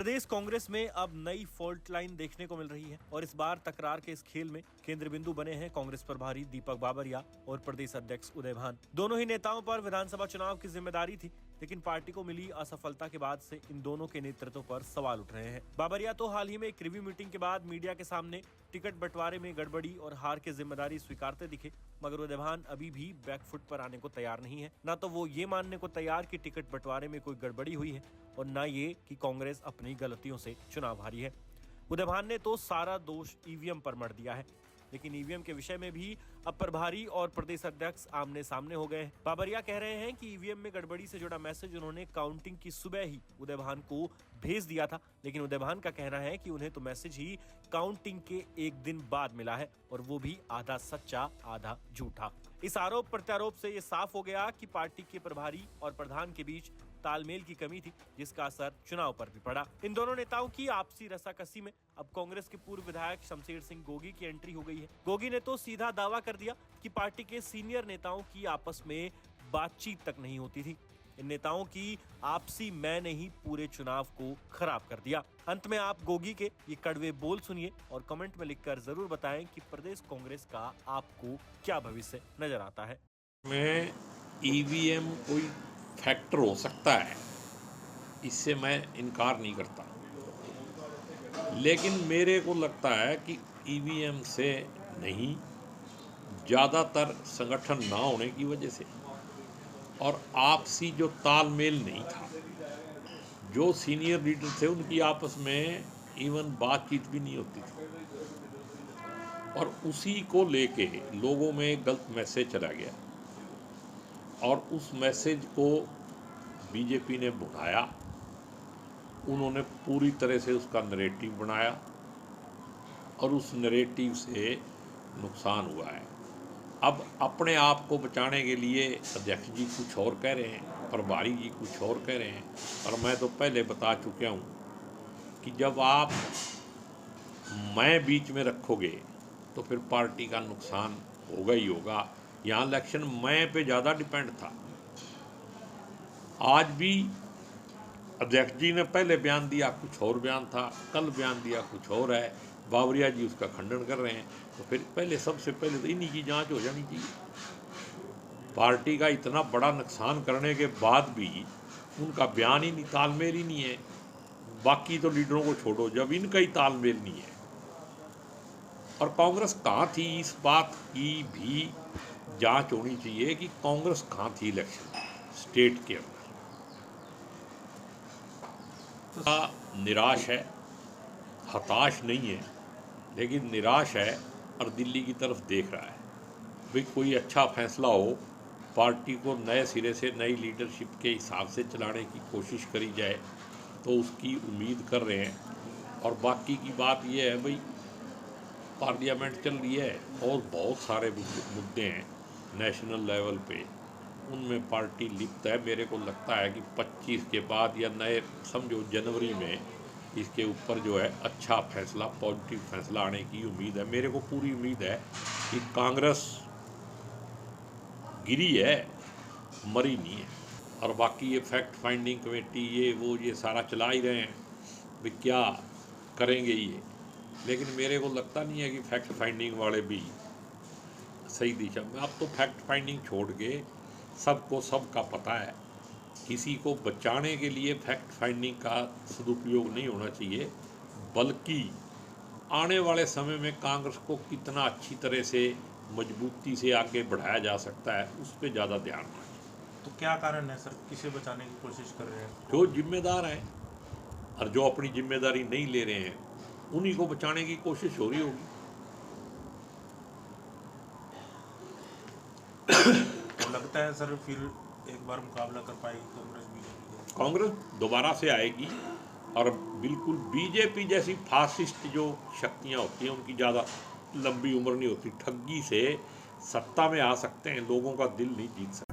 प्रदेश कांग्रेस में अब नई फॉल्ट लाइन देखने को मिल रही है और इस बार तकरार के इस खेल में केंद्र बिंदु बने हैं कांग्रेस प्रभारी दीपक बाबरिया और प्रदेश अध्यक्ष उदय भान। दोनों ही नेताओं पर विधानसभा चुनाव की जिम्मेदारी थी, लेकिन पार्टी को मिली असफलता के बाद से इन दोनों के नेतृत्व पर सवाल उठ रहे हैं। बाबरिया तो हाल ही में एक रिव्यू मीटिंग के बाद मीडिया के सामने टिकट बंटवारे में गड़बड़ी और हार की जिम्मेदारी स्वीकारते दिखे, मगर उदय भान अभी भी बैकफुट पर आने को तैयार नहीं है। न तो वो ये मानने को तैयार कि टिकट बंटवारे में कोई गड़बड़ी हुई है और न ये कि कांग्रेस अपनी गलतियों से चुनाव हारी है। उदय भान ने तो सारा दोष ईवीएम पर मढ़ दिया है, लेकिन ईवीएम के विषय में भी अब प्रभारी और प्रदेश अध्यक्ष आमने सामने हो गए हैं। बाबरिया कह रहे हैं कि ईवीएम में गड़बड़ी से जुड़ा मैसेज उन्होंने काउंटिंग की सुबह ही उदय भान को भेज दिया था, लेकिन उदय भान का कहना है कि उन्हें तो मैसेज ही काउंटिंग के एक दिन बाद मिला है और वो भी आधा सच्चा आधा झूठा। इस आरोप प्रत्यारोप से ये साफ हो गया कि पार्टी के प्रभारी और प्रधान के बीच तालमेल की कमी थी, जिसका असर चुनाव पर भी पड़ा। इन दोनों नेताओं की आपसी रसाकसी में अब कांग्रेस के पूर्व विधायक शमशेर सिंह गोगी की एंट्री हो गई है। गोगी ने तो सीधा दावा कर दिया कि पार्टी के सीनियर नेताओं की आपस में बातचीत तक नहीं होती थी। इन नेताओं की आपसी मैंने ही पूरे चुनाव को खराब कर दिया। अंत में आप गोगी के ये कड़वे बोल सुनिए और कमेंट में लिखकर जरूर बताएं कि प्रदेश कांग्रेस का आपको क्या भविष्य नजर आता है। में ईवीएम कोई फैक्टर हो सकता है, इससे मैं इनकार नहीं करता, लेकिन मेरे को लगता है कि ईवीएम से नहीं, ज़्यादातर संगठन ना होने की वजह से और आपसी जो तालमेल नहीं था। जो सीनियर लीडर थे उनकी आपस में इवन बातचीत भी नहीं होती थी और उसी को लेके लोगों में गलत मैसेज चला गया और उस मैसेज को बीजेपी ने बुलाया। उन्होंने पूरी तरह से उसका नैरेटिव बनाया और उस नैरेटिव से नुकसान हुआ है। अब अपने आप को बचाने के लिए अध्यक्ष जी कुछ और कह रहे हैं, प्रभारी जी कुछ और कह रहे हैं, और मैं तो पहले बता चुका हूँ कि जब आप मैं बीच में रखोगे तो फिर पार्टी का नुकसान होगा ही होगा। यहाँ इलेक्शन मैं पे ज़्यादा डिपेंड था। आज भी अध्यक्ष जी ने पहले बयान दिया कुछ और बयान था, कल बयान दिया कुछ और है, बाबरिया जी उसका खंडन कर रहे हैं। तो फिर पहले सबसे पहले तो इन्हीं की जांच हो जानी चाहिए। पार्टी का इतना बड़ा नुकसान करने के बाद भी उनका बयान ही नहीं, तालमेल ही नहीं है। बाकी तो लीडरों को छोड़ो, जब इनका ही तालमेल नहीं है। और कांग्रेस कहाँ थी, इस बात की भी जांच होनी चाहिए कि कांग्रेस कहाँ थी इलेक्शन स्टेट के अंदर। निराश है, हताश नहीं है, लेकिन निराश है और दिल्ली की तरफ देख रहा है। भाई कोई अच्छा फैसला हो, पार्टी को नए सिरे से नई लीडरशिप के हिसाब से चलाने की कोशिश करी जाए, तो उसकी उम्मीद कर रहे हैं। और बाकी की बात यह है, भाई पार्लियामेंट चल रही है और बहुत सारे मुद्दे हैं नेशनल लेवल पे, उनमें पार्टी लिप्त है। मेरे को लगता है कि 25 के बाद या नए समझो जनवरी में इसके ऊपर जो है अच्छा फैसला, पॉजिटिव फैसला आने की उम्मीद है। मेरे को पूरी उम्मीद है कि कांग्रेस गिरी है, मरी नहीं है। और बाकी ये फैक्ट फाइंडिंग कमेटी ये सारा चला ही रहे हैं, भाई क्या करेंगे ये, लेकिन मेरे को लगता नहीं है कि फैक्ट फाइंडिंग वाले भी सही दिशा में। अब तो फैक्ट फाइंडिंग छोड़ के सबको सबका पता है। किसी को बचाने के लिए फैक्ट फाइंडिंग का सदुपयोग नहीं होना चाहिए, बल्कि आने वाले समय में कांग्रेस को कितना अच्छी तरह से मजबूती से आगे बढ़ाया जा सकता है, उस पर ज़्यादा ध्यान देना चाहिए। तो क्या कारण है सर, किसे बचाने की कोशिश कर रहे हैं? जो जिम्मेदार हैं और जो अपनी जिम्मेदारी नहीं ले रहे हैं, उन्हीं को बचाने की कोशिश हो रही होगी। लगता है सर फिर एक बार मुकाबला कर पाएगी कांग्रेस बीजेपी? कांग्रेस दोबारा से आएगी और बिल्कुल बीजेपी जैसी फासिस्ट जो शक्तियां होती हैं उनकी ज़्यादा लंबी उम्र नहीं होती। ठगी से सत्ता में आ सकते हैं, लोगों का दिल नहीं जीत सकते।